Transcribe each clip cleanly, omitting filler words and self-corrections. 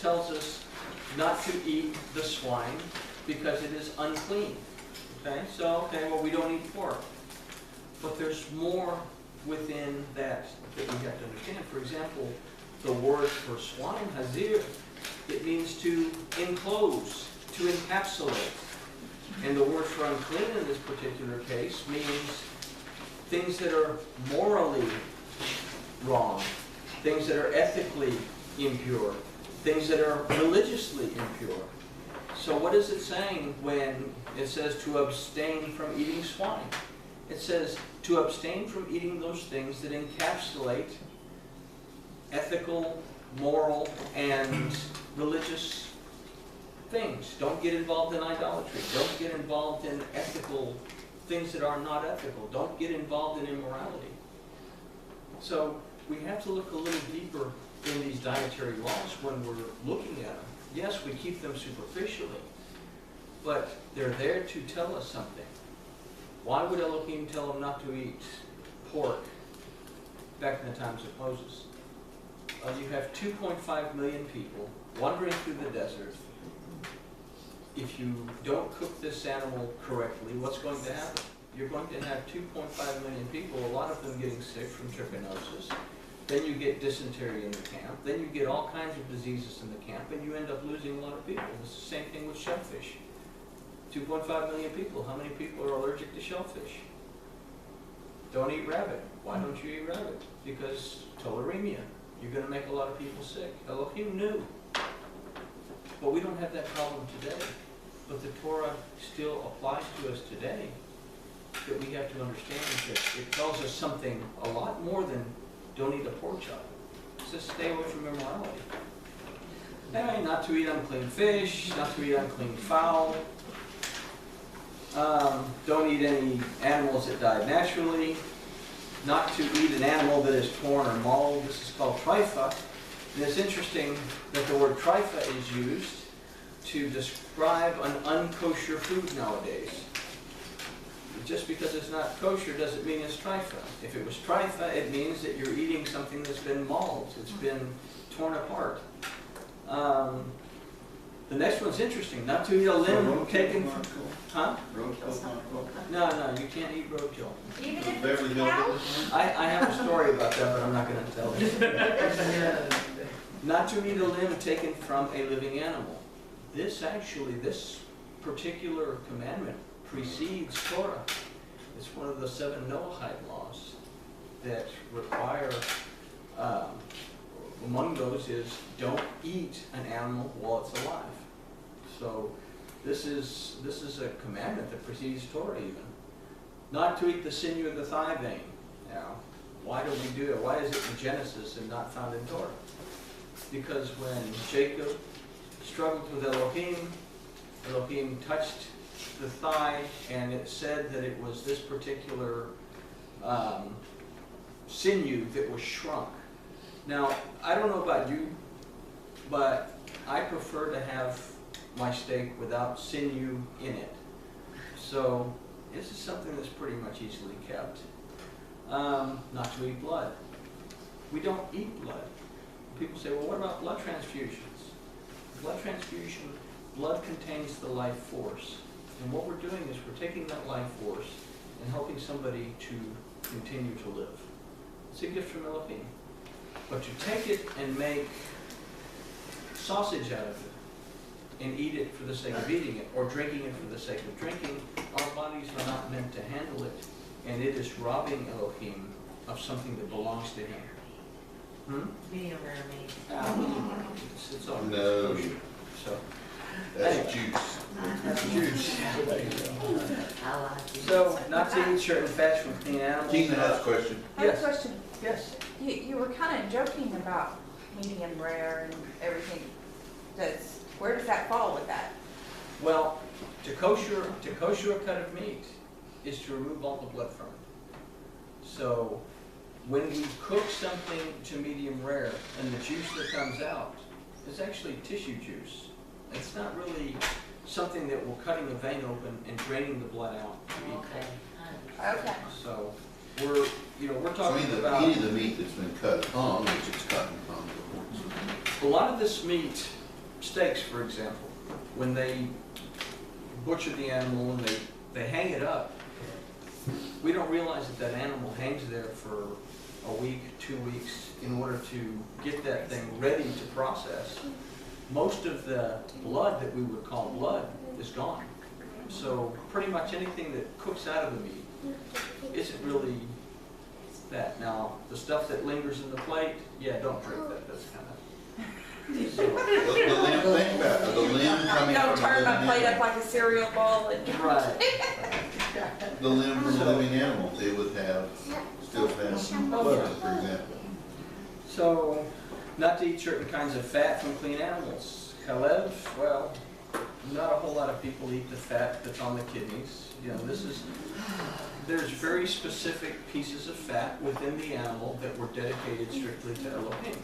tells us not to eat the swine because it is unclean. Okay, so, well, we don't eat pork. But there's more within that we have to understand. For example, the word for swine, hazir, it means to enclose, to encapsulate. And the word for unclean in this particular case means things that are morally wrong, things that are ethically impure, things that are religiously impure. So what is it saying when it says to abstain from eating swine? It says to abstain from eating those things that encapsulate ethical, moral, and religious things. Don't get involved in idolatry. Don't get involved in ethical things that are not ethical. Don't get involved in immorality. So we have to look a little deeper in these dietary laws when we're looking at them. Yes, we keep them superficially, but they're there to tell us something. Why would Elohim tell them not to eat pork back in the times of Moses? You have 2.5 million people wandering through the desert. If you don't cook this animal correctly, what's going to happen? You're going to have 2.5 million people, a lot of them getting sick from trichinosis. Then you get dysentery in the camp. Then you get all kinds of diseases in the camp, and you end up losing a lot of people. It's the same thing with shellfish. 2.5 million people. How many people are allergic to shellfish? Don't eat rabbit. Why don't you eat rabbit? Because tularemia. You're going to make a lot of people sick. Elohim knew. But we don't have that problem today. But the Torah still applies to us today, that we have to understand that it tells us something a lot more than don't eat a pork chop. It says stay away from immorality. Anyway, not to eat unclean fish, not to eat unclean fowl. Don't eat any animals that died naturally. Not to eat an animal that is torn or mauled. This is called trifa. And it's interesting that the word trifa is used to describe an unkosher food nowadays. Just because it's not kosher doesn't mean it's trifa. If it was trifa, it means that you're eating something that's been mauled. It's been torn apart. The next one's interesting. Not to eat a limb taken from... Huh? No, you can't eat roadkill. Even if it's cow? I have a story about that, but I'm not going to tell it. Not to eat a limb taken from a living animal. This particular commandment precedes Torah. It's one of the 7 Noahide laws that require, among those is, don't eat an animal while it's alive. So this is a commandment that precedes Torah even. Not to eat the sinew of the thigh vein. Now, why do we do it? Why is it in Genesis and not found in Torah? Because when Jacob struggled with Elohim touched the thigh, and it said that it was this particular sinew that was shrunk. Now, I don't know about you, but I prefer to have my steak without sinew in it. So this is something that's pretty much easily kept. Not to eat blood. We don't eat blood. People say, well, what about blood transfusions? Blood transfusion, blood contains the life force. And what we're doing is we're taking that life force and helping somebody to continue to live. It's a gift from Elohim. But to take it and make sausage out of it and eat it for the sake of eating it, or drinking it for the sake of drinking, our bodies are not meant to handle it, and it is robbing Elohim of something that belongs to him. Medium rare meat. It's all No. kosher. So That's juice. that's juice. I like it. So not to eat certain fats from clean animals. Keith has a question. I have a Yes. question. Yes. You were kind of joking about medium rare and everything. Where does that fall with that? Well, to kosher a cut of meat is to remove all the blood from it. So when we cook something to medium rare and the juice that comes out is actually tissue juice. It's not really something that we're cutting a vein open and draining the blood out to eat. Okay. Okay. So we're So talking about any of the meat that's been cut upon, which it's cut upon. a lot of this meat steaks, for example, when they butcher the animal and they hang it up, we don't realize that that animal hangs there for a week, 2 weeks, in order to get that thing ready to process. Most of the blood that we would call blood is gone. So pretty much anything that cooks out of the meat isn't really that. Now, the stuff that lingers in the plate, yeah, don't drink that. That's kind of... The limb, think about it, the limb coming Don't from a turn my living plate up animal. like a cereal bowl and. Right. The limb from a living animal, it would have, still have blood, for example. So, not to eat certain kinds of fat from clean animals. Kalev, well, not a whole lot of people eat the fat that's on the kidneys. You know, there's very specific pieces of fat within the animal that were dedicated strictly to Elohim.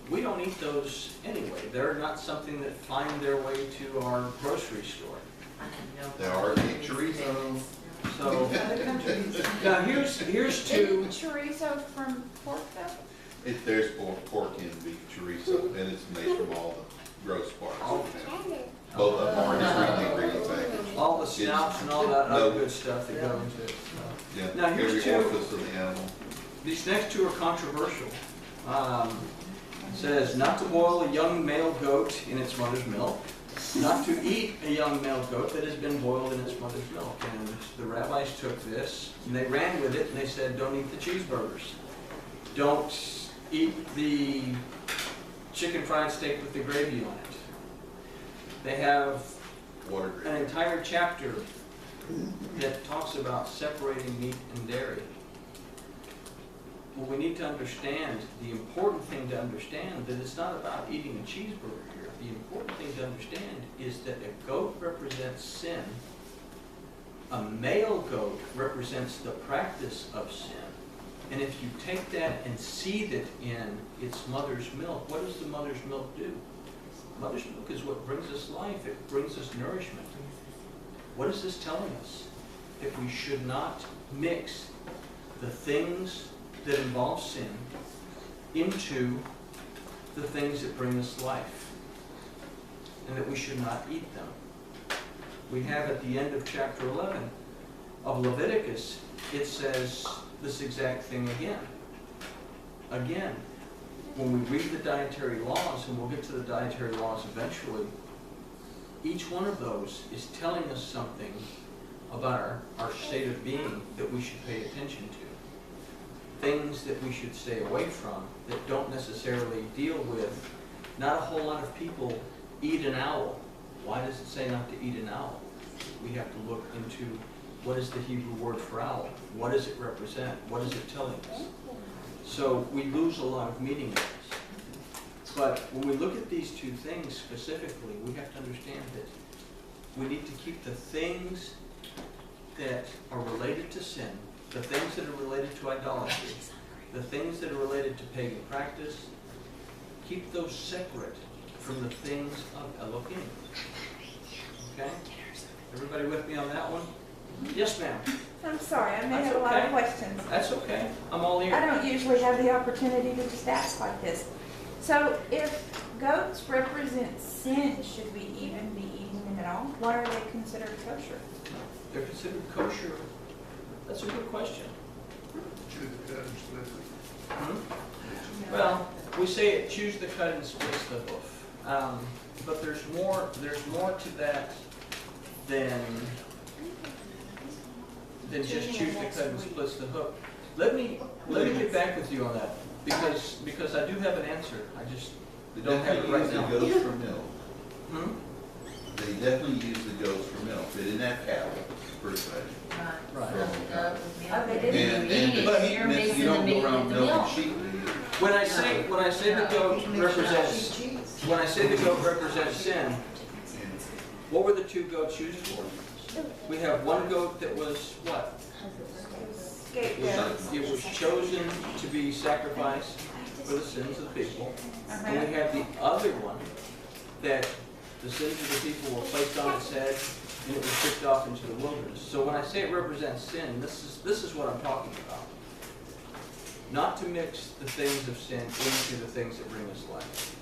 We don't eat those anyway. They're not something that find their way to our grocery store. There are chorizo. So, now here's two. Chorizo from pork though? There's pork and beef chorizo, and it's made from all the gross parts. Both of them are discreetly ingredient packaged. All the snouts and all that other good stuff that go into it. Yeah, Now, here's every two. orifice of the animal. These next two are controversial. It says not to boil a young male goat in its mother's milk, not to eat a young male goat that has been boiled in its mother's milk. And the rabbis took this and they ran with it and they said, don't eat the cheeseburgers. Don't eat the chicken fried steak with the gravy on it. They have Water an entire chapter that talks about separating meat and dairy. Well, we need to understand, the important thing to understand, that it's not about eating a cheeseburger here. The important thing to understand is that a goat represents sin. A male goat represents the practice of sin. And if you take that and seethe it in its mother's milk, what does the mother's milk do? Mother's milk is what brings us life. It brings us nourishment. What is this telling us? That we should not mix the things that involve sin into the things that bring us life, and that we should not eat them. We have at the end of chapter 11 of Leviticus, it says this exact thing again. Again, when we read the dietary laws, and we'll get to the dietary laws eventually, each one of those is telling us something about our state of being that we should pay attention to. Things that we should stay away from that don't necessarily deal with. Not a whole lot of people eat an owl. Why does it say not to eat an owl? We have to look into what is the Hebrew word for owl? What does it represent? What is it telling us? So we lose a lot of meaning in this. But when we look at these two things specifically, we have to understand that we need to keep the things that are related to sin, the things that are related to idolatry, the things that are related to pagan practice, keep those separate from the things of Elohim. Okay? Everybody with me on that one? Yes, ma'am. I'm sorry, I may That's have a lot of okay. questions. That's okay. I'm all I ears. don't usually have the opportunity to just ask like this. So if goats represent sin, should we even be eating them at all? Why are they considered kosher? They're considered kosher. That's a good question. Well, we say it, choose the cut and splits the hoof. But there's more to that than just choose the cut and splits the hoof. Let me get back with you on that because I do have an answer. I just don't have it right now. They definitely use the goats for milk. Hmm? They definitely use the goats for milk. They didn't have cattle, per se. Right. Oh, they didn't. But you don't go around milking sheep, do you? When I say the goat represents sin, what were the two goats used for? We have one goat that was what? Scapegoats. It was chosen to be sacrificed for the sins of the people. And we have the other one that the sins of the people were placed on its head and it was shipped off into the wilderness. So when I say it represents sin, this is what I'm talking about. Not to mix the things of sin into the things that bring us life.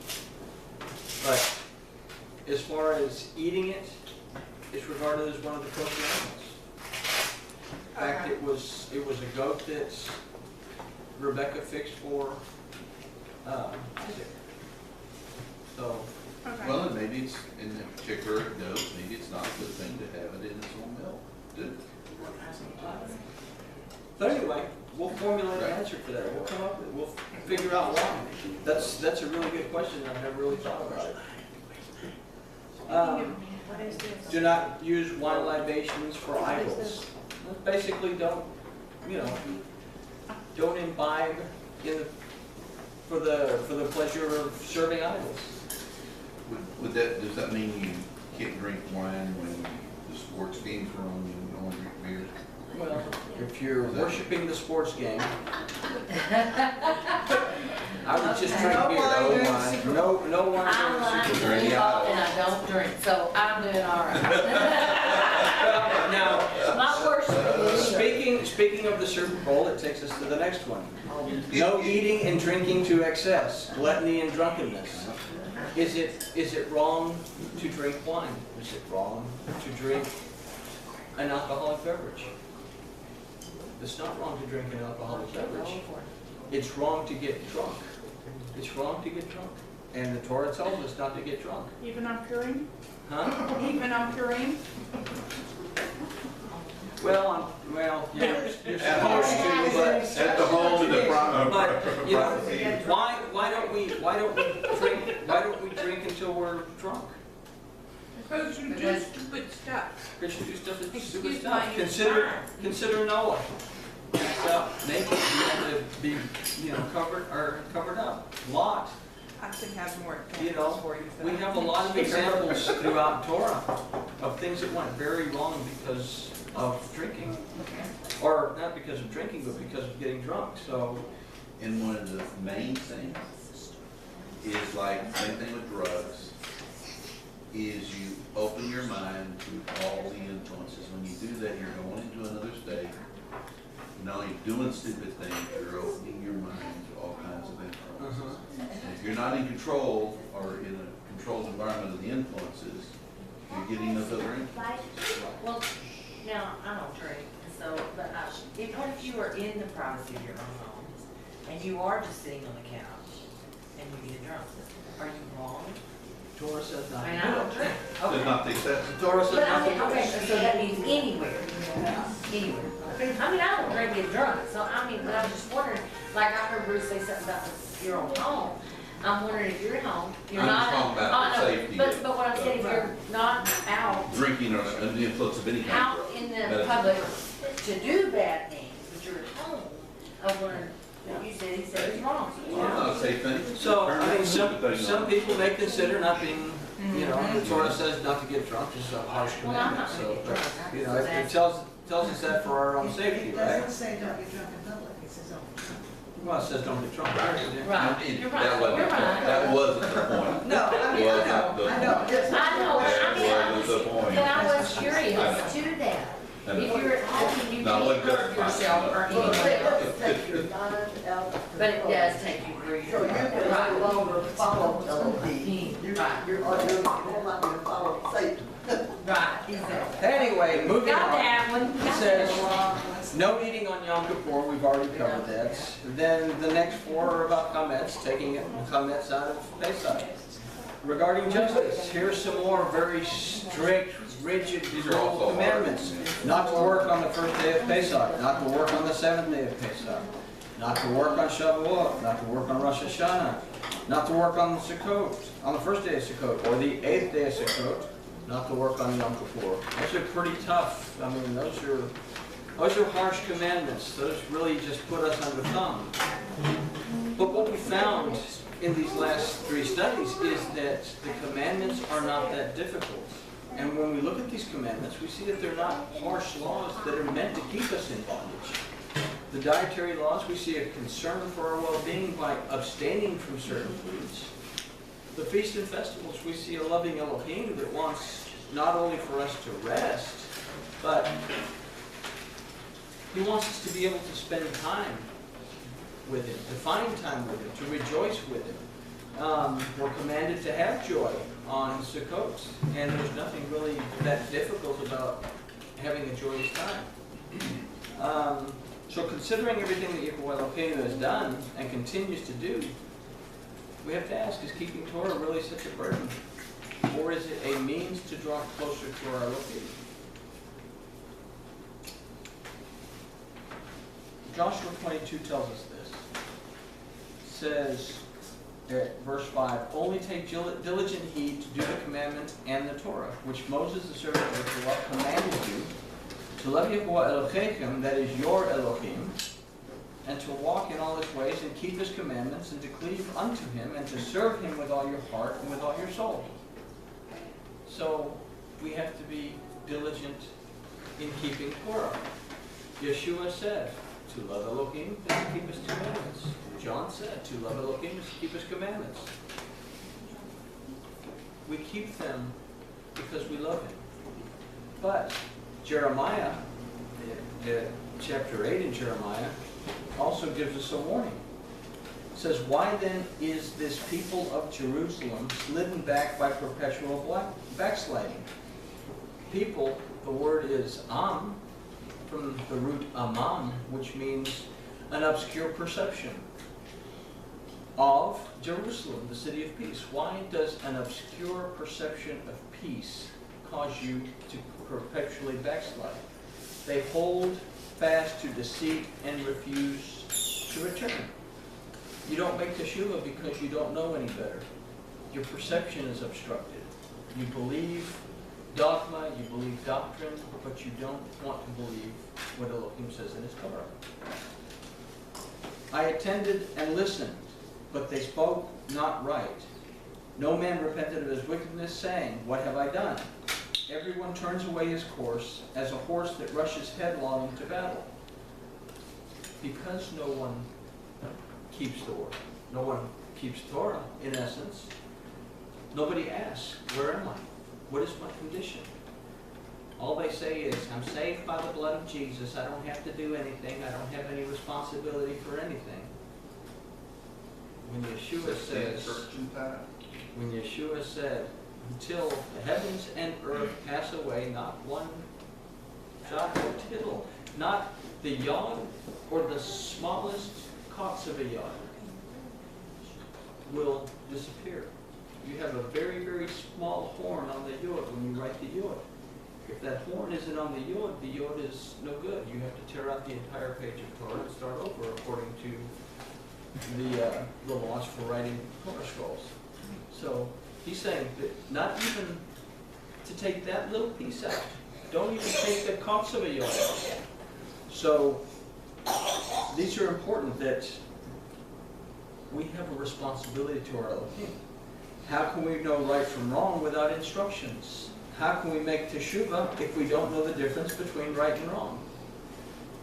But as far as eating it, it's regarded as one of the kosher animals. In fact, it was a goat that Rebecca fixed for Isaac. So, Okay. Well, and maybe it's, in the particular goat, maybe it's not a good thing to have it in its own milk. but anyway, we'll formulate an answer for that. We'll come up with it. We'll figure out why. That's a really good question. I've never really thought about it. What is this? Do not use wine libations for idols. Basically, don't imbibe for the pleasure of serving idols. Does that mean you can't drink wine when the sports games are on, you don't want to drink beer? Well, if you're worshiping the sports game, I would just drink beer. No wine. I'm like, Drink and out. I don't drink, so I'm doing all right. Now, My worship is. speaking of the Super Bowl, it takes us to the next one. No eating and drinking to excess, gluttony and drunkenness. Is it wrong to drink wine? Is it wrong to drink an alcoholic beverage? It's not wrong to drink an alcoholic beverage. It's wrong to get drunk. It's wrong to get drunk. And the Torah tells us not to get drunk. Even on Purim? Huh? Even on Purim? Well, you're supposed to, but At the home in the prime. But, you know, why don't we drink until we're drunk? Because you do stupid stuff. Christians do stuff that's Excuse stupid my stuff. use Consider Noah. So, naked, you had to be, covered up. Lot, I could have more you know, examples for you. but we I have a think lot of it's bigger. examples throughout Torah of things that went very wrong because of drinking. Or not because of drinking, but because of getting drunk, so. And one of the main things is like, same thing with drugs, is you open your mind to all the influences. When you do that, you're going into another state. Not only doing stupid things, you're opening your mind to all kinds of influences. And if you're not in control or in a controlled environment of the influences, you're getting those other influences. Well, now, I don't drink, so, but what if you are in the privacy of your own home, and you are just sitting on the couch, and you get drunk, are you wrong? Torah says not I mean, to I do don't it. drink. Does not take that. Torah says But not I to mean, do okay, it. so that means anywhere, anywhere. I mean, I don't drink get drunk, so I mean, but I was just wondering, like I heard Bruce say something about your own home. I'm wondering if you're at home, you're I'm not. just talking about the no, safety But of- what I'm saying, if you're not out, Drinking or under the influence of any kind out of drug. in the Medicine. public to do bad things, but you're at home, I wondered, you said, he said it's wrong. So Well, it's not a safe thing. So, I mean, Stupid some thing. people may consider not being, the Torah says not to get drunk, is a harsh Well, I'm commandment, not so, gonna get drunk. you know, it tells us that for our own safety, It right? doesn't say don't get drunk in public, it says only. Well, it says don't get drunk. Right, I mean, you're right, that wasn't, you're right. that wasn't the point. No, I mean, I know, I know, it's not. I know, I mean, That wasn't the point. but I was curious to that. And If you're at home, you No, can't what hurt does- yourself or Well, anyone it else, doesn't take your mind out of but it control. does take you where So you're you can right. no longer follow Satan. You're Right. you're more likely to follow Satan. Right, exactly. Anyway, moving Got on. that one. It says, no eating on Yom Kippur, we've already covered that. Then the next four are about chametz, taking chametz out of Pesach. Regarding justice, here's some more very strict, rigid These are also commandments. Not to work on the first day of Pesach, not to work on the seventh day of Pesach, not to work on Shavuot, not to work on Rosh Hashanah, not to work on Sukkot, on the first day of Sukkot, or the eighth day of Sukkot, not to work on Yom Kippur. Those are pretty tough. I mean, those are harsh commandments. Those really just put us under thumb. But what we found in these last three studies is that the commandments are not that difficult. And when we look at these commandments, we see that they're not harsh laws that are meant to keep us in bondage. The dietary laws, we see a concern for our well-being by abstaining from certain foods. The feasts and festivals, we see a loving Elohim that wants not only for us to rest, but He wants us to be able to spend time with Him, to find time with Him, to rejoice with Him. we're commanded to have joy on Sukkot, and there's nothing really that difficult about having a joyous time. So considering everything that Yehovah Elokeinu has done and continues to do, we have to ask, is keeping Torah really such a burden? Or is it a means to draw closer to our Elohim? Joshua 22 tells us this. It says, at verse 5, only take diligent heed to do the commandment and the Torah, which Moses the servant of the Lord commanded you, to love Yehovah Elohim, that is your Elohim, and to walk in all his ways and keep his commandments and to cleave unto him and to serve him with all your heart and with all your soul. So we have to be diligent in keeping Torah. Yeshua said, to love Elohim is to keep his commandments. John said, to love Elohim is to keep his commandments. We keep them because we love him. But Jeremiah, chapter 8 in Jeremiah, also gives us a warning. It says, why then is this people of Jerusalem slidden back by perpetual backsliding? People, the word is am, from the root amam, which means an obscure perception of Jerusalem, the city of peace. Why does an obscure perception of peace cause you to perpetually backslide? They hold fast to deceit and refuse to return. You don't make teshuvah because you don't know any better. Your perception is obstructed. You believe dogma, you believe doctrine, but you don't want to believe what Elohim says in his Torah. I attended and listened, but they spoke not right. No man repented of his wickedness, saying, what have I done? Everyone turns away his course as a horse that rushes headlong into battle. Because no one keeps Torah, no one keeps Torah, in essence, nobody asks, where am I? What is my condition? All they say is, I'm saved by the blood of Jesus. I don't have to do anything. I don't have any responsibility for anything. When Yeshua said, until the heavens and earth pass away, not one jot or tittle, not the yod or the smallest cots of a yod will disappear. You have a very, very small horn on the yod when you write the yod. If that horn isn't on the yod is no good. You have to tear out the entire page of Torah and start over according to the laws for writing Torah scrolls. So he's saying that not even to take that little piece out. Don't even take the cots of a yod out. So these are important, that we have a responsibility to our Elohim. How can we know right from wrong without instructions? How can we make teshuvah if we don't know the difference between right and wrong?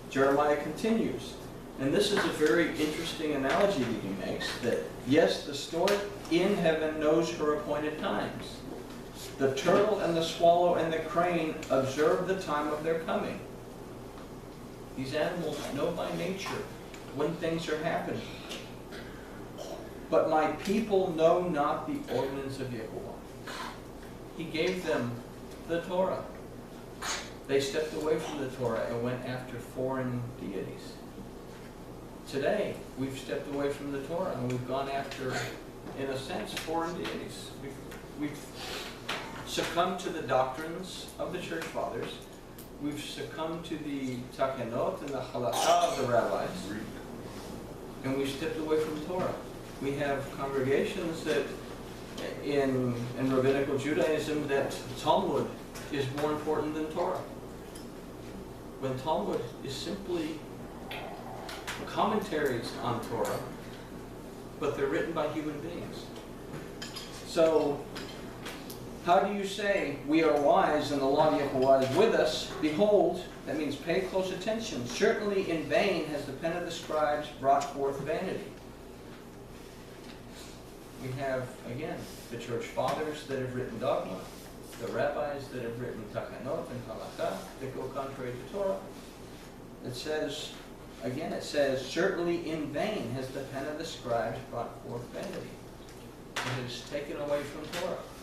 Jeremiah continues, and this is a very interesting analogy that he makes, that yes, the stork in heaven knows her appointed times. The turtle and the swallow and the crane observe the time of their coming. These animals know by nature when things are happening. But my people know not the ordinance of Yehovah. He gave them the Torah. They stepped away from the Torah and went after foreign deities. Today, we've stepped away from the Torah and we've gone after, in a sense, foreign deities. We've succumbed to the doctrines of the church fathers. We've succumbed to the takanot and the halakha of the rabbis. And we've stepped away from Torah. We have congregations that in rabbinical Judaism that Talmud is more important than Torah. When Talmud is simply commentaries on Torah, but they're written by human beings. So, how do you say, we are wise and the law of Yehovah is with us? Behold, that means pay close attention. Certainly in vain has the pen of the scribes brought forth vanity. We have, again, the church fathers that have written dogma, the rabbis that have written takanot and halakha that go contrary to Torah. It says, again, it says, certainly in vain has the pen of the scribes brought forth vanity. It is taken away from Torah.